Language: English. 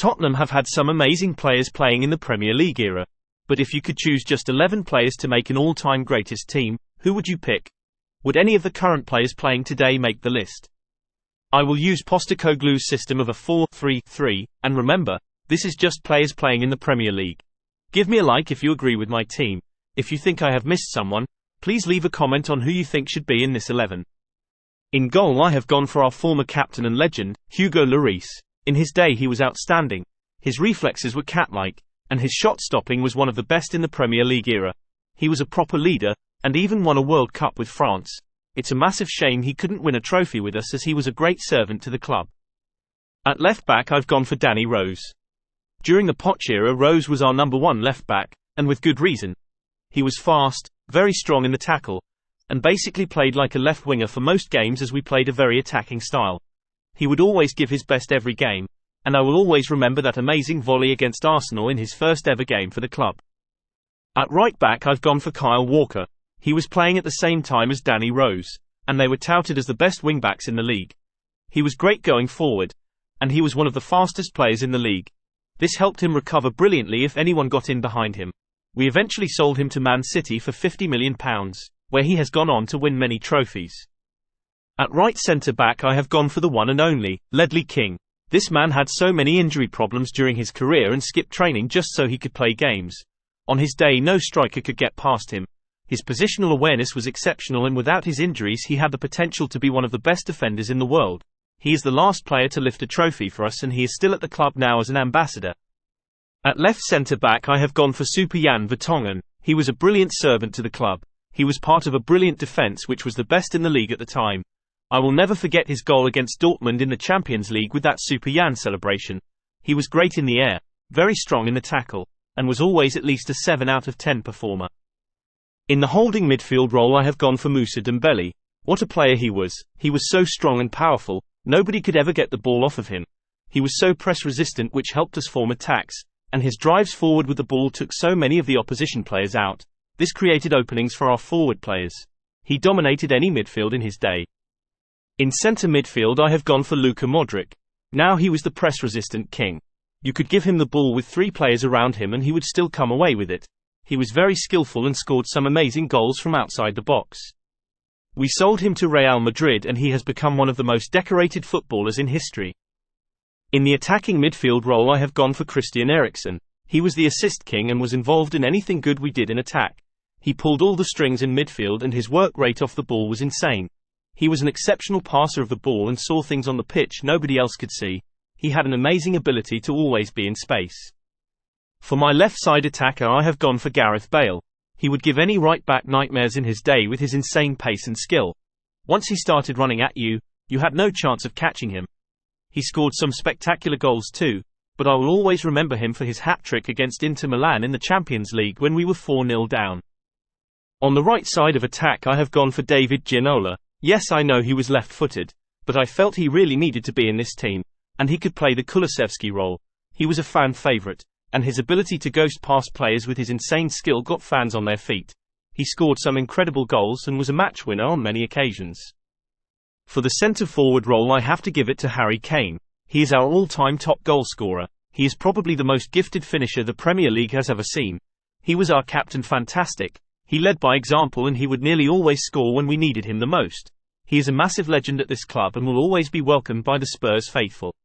Tottenham have had some amazing players playing in the Premier League era. But if you could choose just 11 players to make an all-time greatest team, who would you pick? Would any of the current players playing today make the list? I will use Postecoglou's system of a 4-3-3, and remember, this is just players playing in the Premier League. Give me a like if you agree with my team. If you think I have missed someone, please leave a comment on who you think should be in this 11. In goal I have gone for our former captain and legend, Hugo Lloris. In his day he was outstanding. His reflexes were cat-like, and his shot stopping was one of the best in the Premier League era. He was a proper leader, and even won a World Cup with France. It's a massive shame he couldn't win a trophy with us, as he was a great servant to the club. At left back I've gone for Danny Rose. During the Poch era Rose was our number one left back, and with good reason. He was fast, very strong in the tackle, and basically played like a left winger for most games, as we played a very attacking style. He would always give his best every game, and I will always remember that amazing volley against Arsenal in his first ever game for the club. At right back I've gone for Kyle Walker. He was playing at the same time as Danny Rose, and they were touted as the best wingbacks in the league. He was great going forward, and he was one of the fastest players in the league. This helped him recover brilliantly if anyone got in behind him. We eventually sold him to Man City for £50 million, where he has gone on to win many trophies. At right centre-back I have gone for the one and only, Ledley King. This man had so many injury problems during his career and skipped training just so he could play games. On his day no striker could get past him. His positional awareness was exceptional, and without his injuries he had the potential to be one of the best defenders in the world. He is the last player to lift a trophy for us, and he is still at the club now as an ambassador. At left centre-back I have gone for Super Jan Vertonghen. He was a brilliant servant to the club. He was part of a brilliant defence which was the best in the league at the time. I will never forget his goal against Dortmund in the Champions League with that Super Jan celebration. He was great in the air, very strong in the tackle, and was always at least a 7 out of 10 performer. In the holding midfield role I have gone for Moussa Dembele. What a player he was. He was so strong and powerful, nobody could ever get the ball off of him. He was so press resistant, which helped us form attacks, and his drives forward with the ball took so many of the opposition players out. This created openings for our forward players. He dominated any midfield in his day. In centre midfield I have gone for Luka Modric. Now he was the press-resistant king. You could give him the ball with 3 players around him and he would still come away with it. He was very skillful and scored some amazing goals from outside the box. We sold him to Real Madrid and he has become one of the most decorated footballers in history. In the attacking midfield role I have gone for Christian Eriksen. He was the assist king and was involved in anything good we did in attack. He pulled all the strings in midfield and his work rate off the ball was insane. He was an exceptional passer of the ball and saw things on the pitch nobody else could see. He had an amazing ability to always be in space. For my left side attacker I have gone for Gareth Bale. He would give any right back nightmares in his day with his insane pace and skill. Once he started running at you, you had no chance of catching him. He scored some spectacular goals too, but I will always remember him for his hat-trick against Inter Milan in the Champions League when we were 4-0 down. On the right side of attack I have gone for David Ginola. Yes, I know he was left-footed, but I felt he really needed to be in this team, and he could play the Kulusevski role. He was a fan favourite, and his ability to ghost past players with his insane skill got fans on their feet. He scored some incredible goals and was a match winner on many occasions. For the centre-forward role I have to give it to Harry Kane. He is our all-time top goal-scorer. He is probably the most gifted finisher the Premier League has ever seen. He was our captain, fantastic. He led by example and he would nearly always score when we needed him the most. He is a massive legend at this club and will always be welcomed by the Spurs faithful.